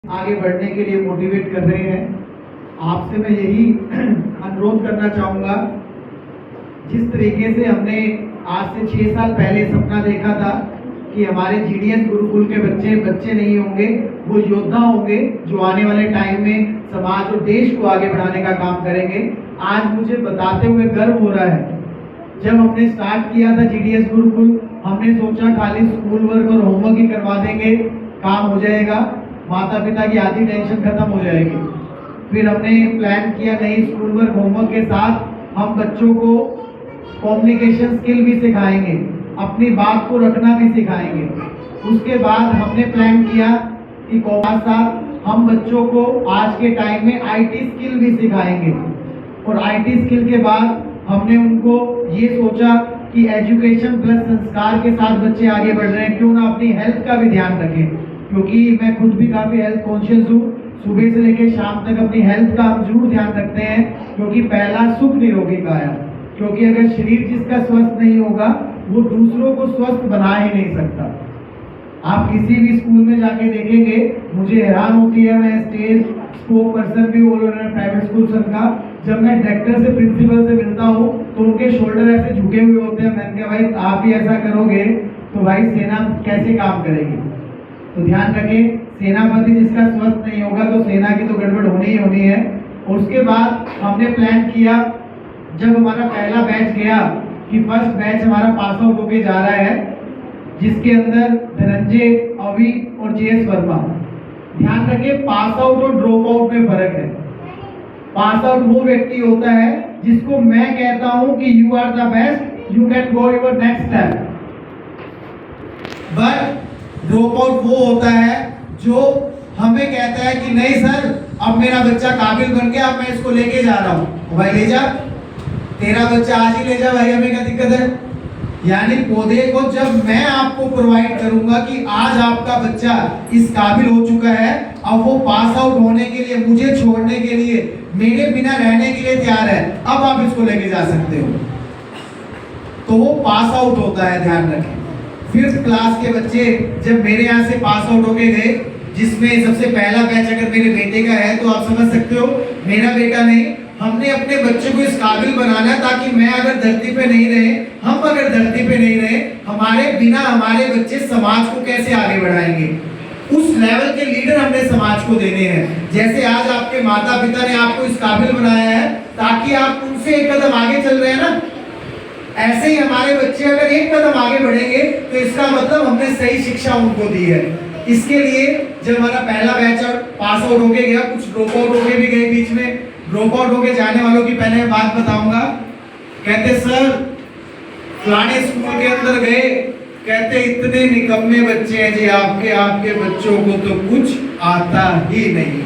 आगे बढ़ने के लिए मोटिवेट कर रहे हैं। आपसे मैं यही अनुरोध करना चाहूँगा, जिस तरीके से हमने आज से 6 साल पहले सपना देखा था कि हमारे जीडीएस गुरुकुल के बच्चे नहीं होंगे, वो योद्धा होंगे जो आने वाले टाइम में समाज और देश को आगे बढ़ाने का काम करेंगे। आज मुझे बताते हुए गर्व हो रहा है, जब हमने स्टार्ट किया था जीडीएस गुरुकुल, हमने सोचा खाली स्कूल वर्क और होमवर्क ही करवा देंगे, काम हो जाएगा, माता पिता की आधी टेंशन खत्म हो जाएगी। फिर हमने प्लान किया नहीं, स्कूल वर्क होमवर्क के साथ हम बच्चों को कम्युनिकेशन स्किल भी सिखाएंगे, अपनी बात को रखना भी सिखाएंगे। उसके बाद हमने प्लान किया कि साथ हम बच्चों को आज के टाइम में आईटी स्किल भी सिखाएंगे। और आईटी स्किल के बाद हमने उनको ये सोचा कि एजुकेशन प्लस संस्कार के साथ बच्चे आगे बढ़ रहे हैं, क्यों ना अपनी हेल्थ का भी ध्यान रखें, क्योंकि मैं खुद भी काफ़ी हेल्थ कॉन्शियस हूँ। सुबह से लेकर शाम तक अपनी हेल्थ का हम जरूर ध्यान रखते हैं, क्योंकि पहला सुख निरोगी काया, क्योंकि अगर शरीर जिसका स्वस्थ नहीं होगा वो दूसरों को स्वस्थ बना ही नहीं सकता। आप किसी भी स्कूल में जाके देखेंगे, मुझे हैरान होती है, मैं स्टेज स्पोक पर्सन भी बोल रहा प्राइवेट स्कूल सन का, जब मैं डायरेक्टर से प्रिंसिपल से मिलता हूँ तो उनके शोल्डर ऐसे झुके हुए होते हैं। मैंने कहा भाई आप ही ऐसा करोगे तो भाई सेना कैसे काम करेगी। तो ध्यान रखें, सेनापति जिसका स्वस्थ नहीं होगा तो सेना की तो गड़बड़ होनी ही होनी है। और उसके बाद हमने प्लान किया, जब हमारा पहला बैच गया कि फर्स्ट बैच हमारा पास आउट होके जा रहा है, जिसके अंदर धनंजय, अवी और जेएस वर्मा। ध्यान रखें, पास आउट और ड्रॉप आउट में फर्क है। पास आउट वो व्यक्ति होता है जिसको मैं कहता हूं कि you are the best, you can go your next step. But drop out वो होता है जो हमें कहता है कि नहीं सर, अब मेरा बच्चा काबिल बन गया, अब मैं इसको लेके जा रहा हूं। भाई ले जा, तेरा बच्चा आज ही ले जा भाई, हमें क्या दिक्कत है। यानी पौधे को जब मैं आपको प्रोवाइड करूंगा कि आज आपका बच्चा इस काबिल हो चुका है, अब वो पास आउट होने के लिए, मुझे छोड़ने के लिए, मेरे बिना रहने के लिए तैयार है, अब आप इसको लेके जा सकते हो, तो वो पास आउट होता है। ध्यान रखें, 5th क्लास के बच्चे जब मेरे यहाँ से पास आउट होके गए, जिसमें सबसे पहला बैच अगर मेरे बेटे का है तो आप समझ सकते हो, मेरा बेटा नहीं, हमने अपने बच्चों को इस काबिल बनाना है ताकि मैं अगर धरती पे नहीं रहे, हम अगर धरती पे नहीं रहे, हमारे बिना हमारे बच्चे समाज को कैसे आगे बढ़ाएंगे। उस लेवल के लीडर हमने समाज को देने हैं। जैसे आज आपके माता पिता ने आपको इस काबिल बनाया है ताकि आप उनसे एक कदम आगे चल रहे हैं ना, ऐसे ही हमारे बच्चे अगर एक कदम आगे बढ़ेंगे तो इसका मतलब हमने सही शिक्षा उनको दी है। इसके लिए जब हमारा पहला बैच पास आउट होके गया, कुछ ड्रॉप आउट होके भी गए बीच में। ड्रॉप आउट होके जाने वालों की पहले मैं बात बताऊंगा। कहते सर फलाने स्कूल के अंदर गए, कहते इतने निकम्मे बच्चे हैं जी, आपके बच्चों को तो कुछ आता ही नहीं।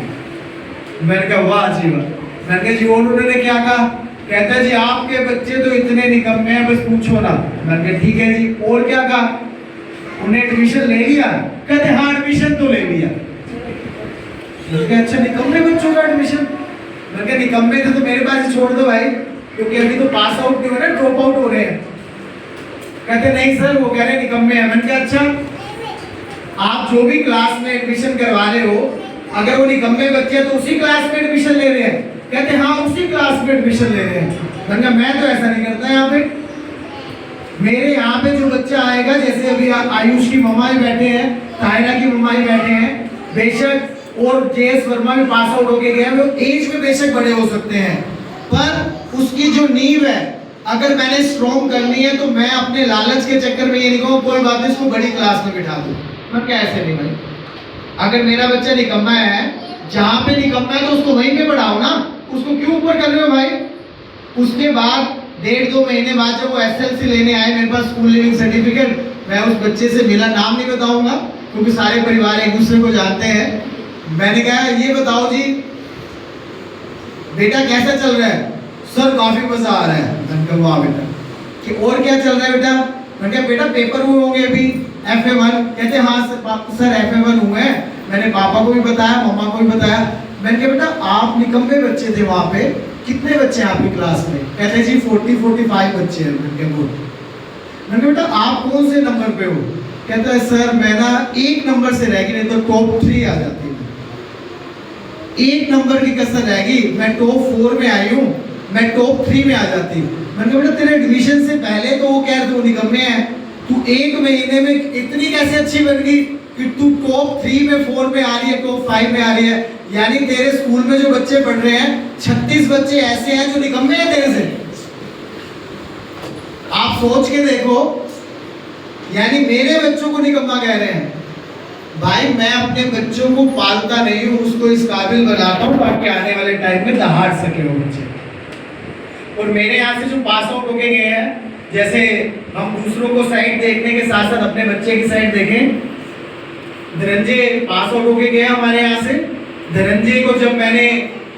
मैंने कहा वाह जी वाह। मैंने कहा जी उन्होंने क्या कहा, कहता जी आपके बच्चे तो इतने निकम्मे हैं, बस पूछो ना। मैंने कहा ठीक है जी, और क्या कहा, उन्हें एडमिशन ले लिया, कहते हाँ एडमिशन तो ले लिया। अच्छा निकम्मे बच्चों का एडमिशन, मैंने कहा निकम्मे थे तो मेरे पास छोड़ दो भाई, क्योंकि अभी तो पास आउट नहीं हो रहे, ड्रॉप आउट हो रहे हैं। कहते नहीं सर वो कह रहे निकम्मे हैं। मैंने कहा अच्छा, आप जो भी क्लास में एडमिशन करवा रहे हो, अगर वो निकम्मे बच्चे हैं तो उसी क्लास में एडमिशन ले रहे हैं। कहते हाँ उसी क्लास में एडमिशन ले रहे हैं। मैंने कहा मैं तो ऐसा नहीं करता, यहाँ पे मेरे यहाँ पे जो बच्चा आएगा, जैसे अभी आयुष की मम्मा बैठे हैं, तायरा की मम्मा बैठे हैं, बेशक और जेएस वर्मा भी पास आउट होके गए, वो एज में बेशक बड़े हो सकते हैं, पर उसकी जो नींव है अगर मैंने स्ट्रॉन्ग करनी है तो मैं अपने लालच के चक्कर में ये नहीं कहूँ कोई बात नहीं इसको बड़ी क्लास में बिठा दूँ। मैं क्या ऐसे नहीं भाई, अगर मेरा बच्चा निकम्मा है, जहाँ पे निकम्मा है तो उसको वहीं पे बढ़ाओ ना, उसको क्यों ऊपर कर रहे हो भाई। उसके बाद 1.5-2 महीने बाद जब वो एसएलसी लेने आए, मेरे पास स्कूल लिविंग सर्टिफिकेट, मैं उस बच्चे से मिला, नाम नहीं बताऊंगा क्योंकि सारे परिवार एक दूसरे को जानते हैं। मैंने कहा ये बताओ जी बेटा कैसा चल रहा है, सर काफी मजा आ रहा है। मैंने कहा वाह बेटा, कि और क्या चल रहा है बेटा। मैंने कहा बेटा पेपर हुए होंगे अभी FA1। कहते हाँ सर FA1 हुए हैं। मैंने पापा को भी बताया, मम्मा को भी बताया। मैंने कहा बेटा आप निकम्मे बच्चे थे वहाँ पे, कितने बच्चे हैं आपकी क्लास में। कहते जी 40-45 बच्चे हैं। मैंने कहा बेटा आप कौन से नंबर पे हो। कहता है सर मैं ना 1 नंबर से रह गई, नहीं तो टॉप 3 आ जाती है। एक नंबर की कसर रहेगी, मैं टॉप 4 में आई हूँ, मैं टॉप 3 में आ जाती। मैंने कहा बेटा तेरे एडमिशन से पहले तो वो कह रहे तू निकम्मे है, तू 1 महीने में इतनी कैसे अच्छी बन गई कि तू टॉप 3 में 4 में आ रही है, टॉप 5 में आ रही है। यानी तेरे स्कूल में जो बच्चे पढ़ रहे हैं 36 बच्चे ऐसे हैं जो निकम्मे हैं तेरे से। आप सोच के देखो, यानी मेरे बच्चों को निकम्मा कह रहे हैं। भाई मैं अपने बच्चों को पालता नहीं हूं, उसको इस काबिल बनाता हूं ताकि आने वाले टाइम में दहाड़ सके वो बच्चे। और मेरे यहाँ से जो पास आउट होके गए हैं, जैसे हम दूसरों को साइड देखने के साथ साथ अपने बच्चे की साइड देखें। धनंजय पास आउट होके गए हमारे यहाँ से। धनंजय को जब मैंने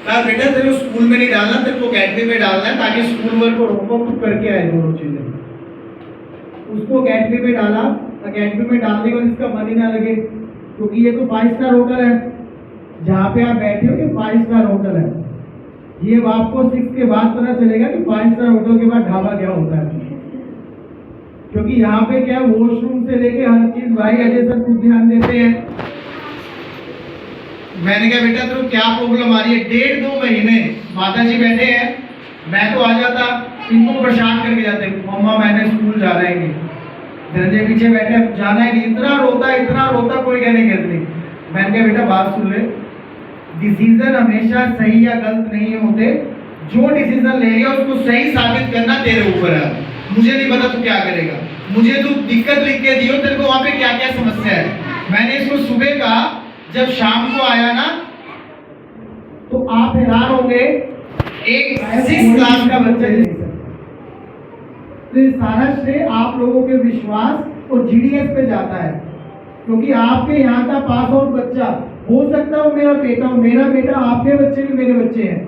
कहा बेटा तेरे को स्कूल में नहीं डालना, तेरे को अकेडमी में डालना है ताकि स्कूल वर्क को रोको करके आए दोनों चीजें, उसको अकेडमी में डाला। अकेडमी में डालने के बाद इसका मन ही ना लगे, क्योंकि ये तो 5 स्टार होटल है, जहाँ पे आप बैठे हो ये 5 स्टार होटल है। ये आपको 6 के बाद पता चलेगा कि 5 स्टार होटल के बाद ढाबा क्या होता है, क्योंकि यहाँ पे क्या वॉशरूम से लेके हर चीज भाई अजय सर कुछ ध्यान देते हैं। मैंने कहा बेटा तो क्या प्रॉब्लम आ रही है? 1.5-2 महीने माता जी बैठे हैं, मैं तो आ जाता, इनको परेशान करके जाते, मम्मा मैंने स्कूल जा रहे हैं। धनंजय पीछे बैठे जाना है नहीं, इतना रोता कोई कहने के नहीं। मैंने कहा बेटा बात सुन ले, डिसीजन हमेशा सही या गलत नहीं होते, जो डिसीजन ले लिया उसको सही साबित करना तेरे ऊपर है। मुझे नहीं पता तू क्या करेगा, मुझे तू दिक्कत लिख के दियो, तेरे को वहां पे क्या क्या समस्या है। मैंने इसको सुबह कहा, जब शाम को आया ना तो आप हैरान होंगे, एक 6 क्लास का बच्चा। तो ये सारा श्रेय आप लोगों के विश्वास और जीडीएस पे जाता है, क्योंकि आपके यहाँ का पास आउट बच्चा हो सकता है वो मेरा बेटा हो, मेरा बेटा आपके बच्चे भी मेरे बच्चे हैं,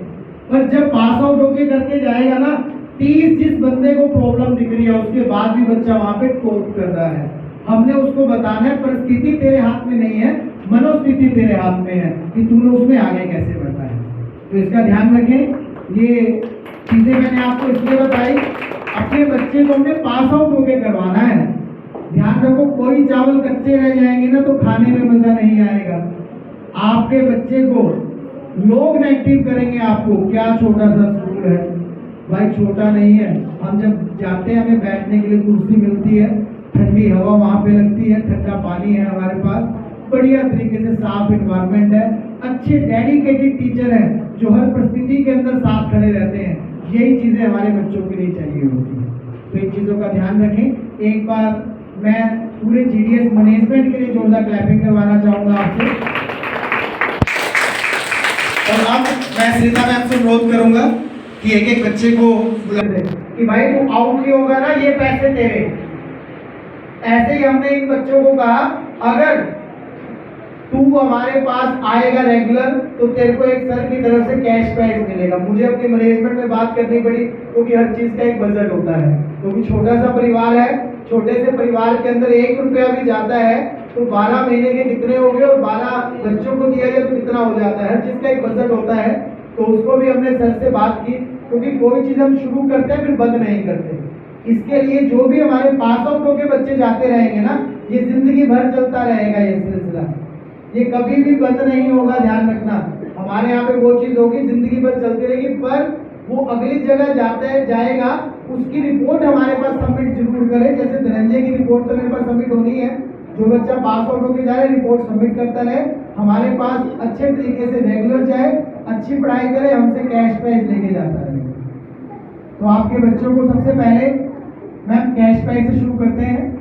पर जब पास आउट होके करके जाएगा ना, 30 जिस बंदे को प्रॉब्लम दिख रही है उसके बाद भी बच्चा वहां पे कोप कर रहा है। हमने उसको बताना है परिस्थिति तेरे हाथ में नहीं है, मनोस्थिति तेरे हाथ में है कि तूने उसमें आगे कैसे बढ़ना है। तो इसका ध्यान रखें। ये चीजें मैंने आपको इसलिए बताई, अपने बच्चे को हमने पास आउट होके करवाना है। ध्यान रखो, कोई चावल कच्चे रह जाएंगे ना तो खाने में मजा नहीं आएगा। आपके बच्चे को लोग नेगेटिव करेंगे, आपको क्या छोटा सा स्कूल है। भाई छोटा नहीं है, हम जब जाते हैं हमें बैठने के लिए कुर्सी मिलती है, ठंडी हवा वहाँ पे लगती है, ठंडा पानी है हमारे पास, बढ़िया तरीके से साफ एनवायरनमेंट है, अच्छे डेडिकेटेड टीचर हैं जो हर परिस्थिति के अंदर साथ खड़े रहते हैं। यही चीजें हमारे बच्चों के लिए चाहिए होती है। तो इन चीजों का ध्यान रखें। एक बार मैं पूरे जीडीएस मैनेजमेंट के लिए जोरदार क्लैपिंग करवाना चाहूंगा आपसे। और अब मैं श्रीता मैम से अनुरोध करूंगा कि एक एक बच्चे को बुला दे कि भाई तू आउट नहीं होगा ना, ये पैसे तेरे। ऐसे ही हमने इन बच्चों को कहा, अगर तू हमारे पास आएगा रेगुलर तो तेरे को एक सर की तरफ से कैश प्राइज मिलेगा। मुझे अपनी मैनेजमेंट में बात करनी पड़ी, क्योंकि हर चीज का एक बजट होता है, क्योंकि छोटा सा परिवार है, छोटे से परिवार के अंदर 1 रुपया भी जाता है तो 12 महीने के कितने हो गए, और 12 बच्चों को दिया जाए तो कितना हो जाता है। हर चीज का एक बजट होता है। तो उसको भी हमने सर से बात की, क्योंकि कोई चीज हम शुरू करते हैं फिर बंद नहीं करते। इसके लिए जो भी हमारे पास आउट होके बच्चे जाते रहेंगे ना, ये जिंदगी भर चलता रहेगा ये सिलसिला, ये कभी भी बंद नहीं होगा। ध्यान रखना, हमारे यहाँ पे वो चीज होगी जिंदगी भर चलती रहेगी, पर वो अगली जगह जाता है जाएगा उसकी रिपोर्ट हमारे पास सबमिट जरूर करे। जैसे धनंजय की रिपोर्ट तो मेरे पास सबमिट होनी है, जो बच्चा पास आउट होकर जाए रिपोर्ट सबमिट करता रहे, हमारे पास अच्छे तरीके से रेगुलर जाए, अच्छी पढ़ाई करे, हमसे कैश प्राइज लेके जाता रहे। तो आपके बच्चों को सबसे पहले मैम कैश प्राइज से शुरू करते हैं।